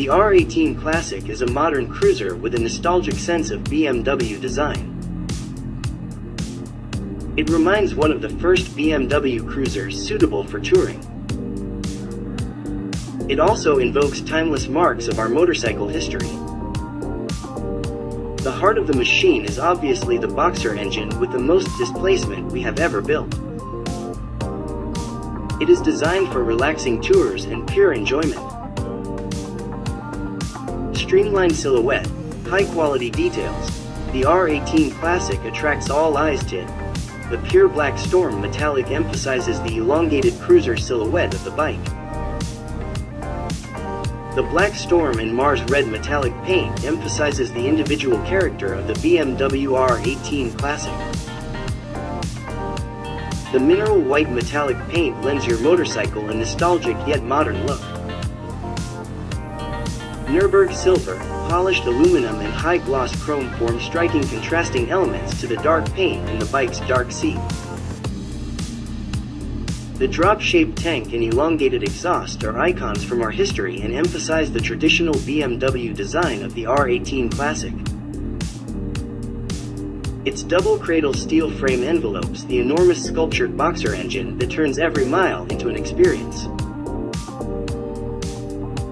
The R18 Classic is a modern cruiser with a nostalgic sense of BMW design. It reminds one of the first BMW cruisers suitable for touring. It also invokes timeless marks of our motorcycle history. The heart of the machine is obviously the boxer engine with the most displacement we have ever built. It is designed for relaxing tours and pure enjoyment. Streamlined silhouette, high-quality details. The R18 Classic attracts all eyes to it. The pure black Storm metallic emphasizes the elongated cruiser silhouette of the bike. The black Storm and Mars red metallic paint emphasizes the individual character of the BMW R18 Classic. The mineral white metallic paint lends your motorcycle a nostalgic yet modern look. Nürburgring silver, polished aluminum and high-gloss chrome form striking contrasting elements to the dark paint and the bike's dark seat. The drop-shaped tank and elongated exhaust are icons from our history and emphasize the traditional BMW design of the R18 Classic. Its double cradle steel frame envelopes the enormous sculptured boxer engine that turns every mile into an experience.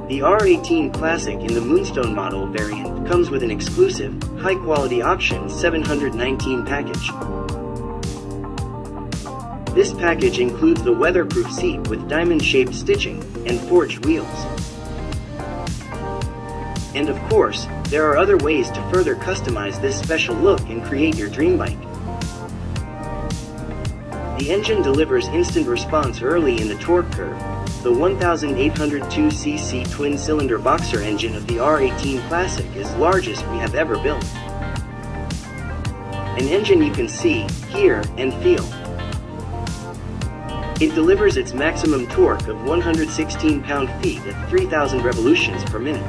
The R18 Classic in the Moonstone model variant comes with an exclusive, high-quality option 719 package. This package includes the weatherproof seat with diamond-shaped stitching and forged wheels. And of course, there are other ways to further customize this special look and create your dream bike. The engine delivers instant response early in the torque curve. The 1802cc twin-cylinder boxer engine of the R18 Classic is the largest we have ever built. An engine you can see, hear, and feel. It delivers its maximum torque of 116 pound-feet at 3,000 revolutions per minute.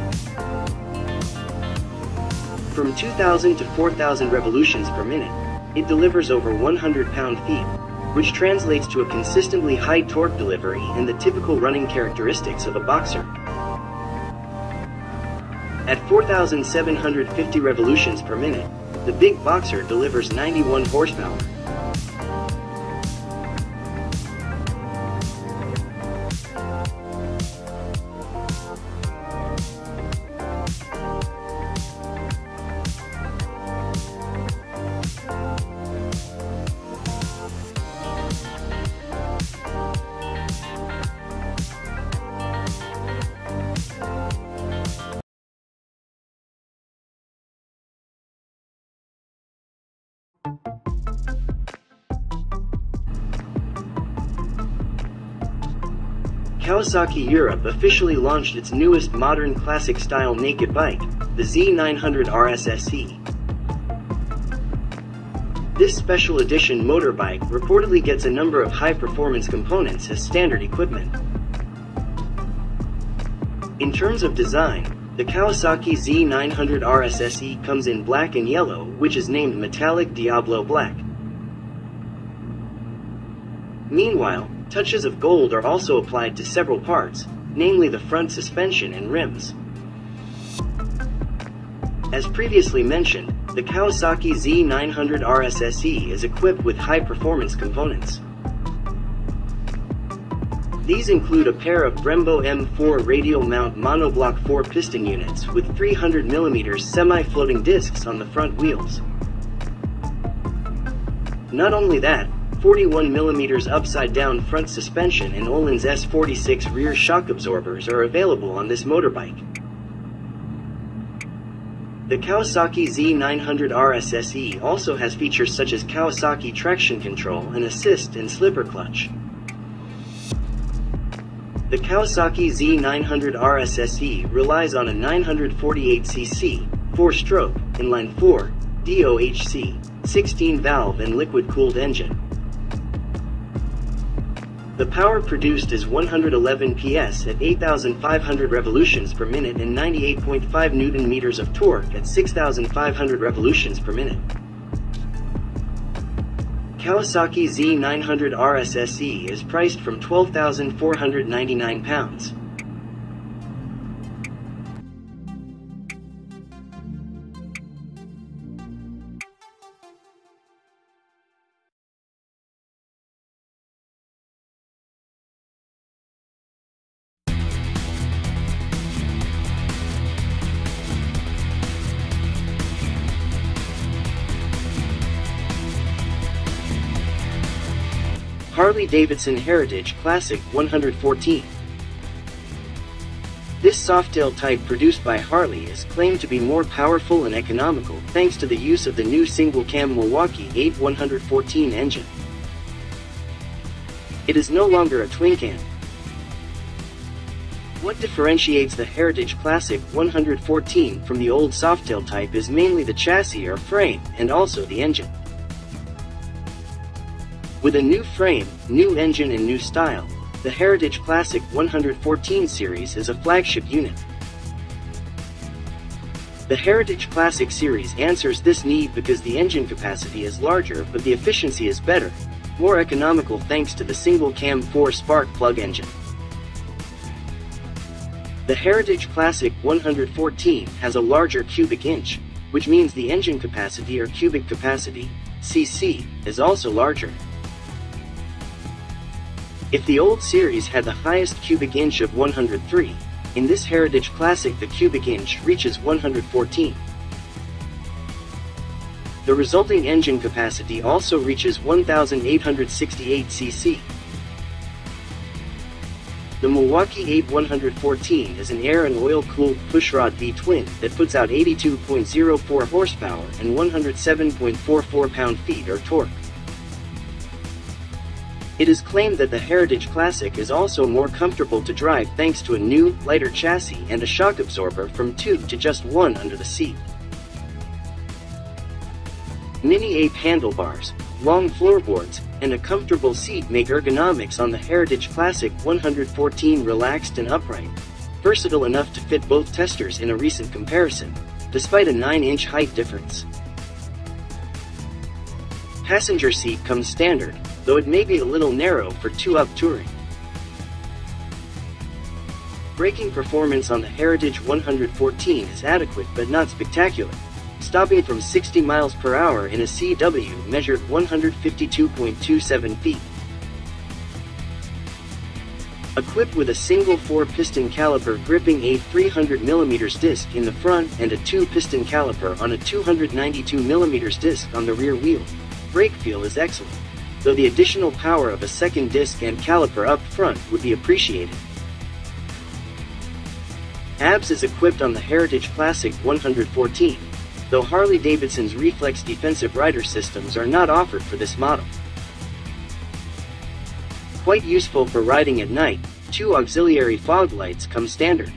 From 2,000 to 4,000 revolutions per minute, it delivers over 100 pound-feet, which translates to a consistently high torque delivery and the typical running characteristics of a boxer. At 4,750 revolutions per minute, the big boxer delivers 91 horsepower. Kawasaki Europe officially launched its newest modern classic-style naked bike, the Z900 RSSE. This special edition motorbike reportedly gets a number of high-performance components as standard equipment. In terms of design, the Kawasaki Z900 RSSE comes in black and yellow, which is named Metallic Diablo Black. Meanwhile, touches of gold are also applied to several parts, namely the front suspension and rims. As previously mentioned, the Kawasaki Z900 RSSE is equipped with high-performance components. These include a pair of Brembo M4 radial mount monoblock 4-piston units with 300mm semi-floating discs on the front wheels. Not only that, 41mm upside-down front suspension and Öhlins S46 rear shock absorbers are available on this motorbike. The Kawasaki Z900 RSSE also has features such as Kawasaki traction control and assist and slipper clutch. The Kawasaki Z900 RSSE relies on a 948cc, 4-stroke, inline-4, DOHC, 16-valve and liquid-cooled engine. The power produced is 111 PS at 8,500 revolutions per minute and 98.5 Newton-meters of torque at 6,500 revolutions per minute. Kawasaki Z900 RSSE is priced from £12,499. Harley-Davidson Heritage Classic 114. This softail type produced by Harley is claimed to be more powerful and economical thanks to the use of the new single-cam Milwaukee 8 engine. It is no longer a twin-cam. What differentiates the Heritage Classic 114 from the old softail type is mainly the chassis or frame, and also the engine. With a new frame, new engine and new style, the Heritage Classic 114 series is a flagship unit. The Heritage Classic series answers this need because the engine capacity is larger but the efficiency is better, more economical thanks to the single-cam 4-spark plug engine. The Heritage Classic 114 has a larger cubic inch, which means the engine capacity or cubic capacity, cc, is also larger. If the old series had the highest cubic inch of 103, in this Heritage Classic the cubic inch reaches 114. The resulting engine capacity also reaches 1868 cc. The Milwaukee 8 is an air and oil-cooled pushrod V-twin that puts out 82.04 horsepower and 107.44 pound-feet or torque. It is claimed that the Heritage Classic is also more comfortable to drive thanks to a new, lighter chassis and a shock absorber from 2 to just 1 under the seat. Mini ape handlebars, long floorboards, and a comfortable seat make ergonomics on the Heritage Classic 114 relaxed and upright, versatile enough to fit both testers in a recent comparison, despite a 9-inch height difference. Passenger seat comes standard, though it may be a little narrow for 2-up touring. Braking performance on the Heritage 114 is adequate but not spectacular, stopping from 60 miles per hour in a CW measured 152.27 feet. Equipped with a single 4-piston caliper gripping a 300mm disc in the front and a 2-piston caliper on a 292mm disc on the rear wheel, brake feel is excellent, though the additional power of a second disc and caliper up front would be appreciated. ABS is equipped on the Heritage Classic 114, though Harley-Davidson's reflex defensive rider systems are not offered for this model. Quite useful for riding at night, 2 auxiliary fog lights come standard.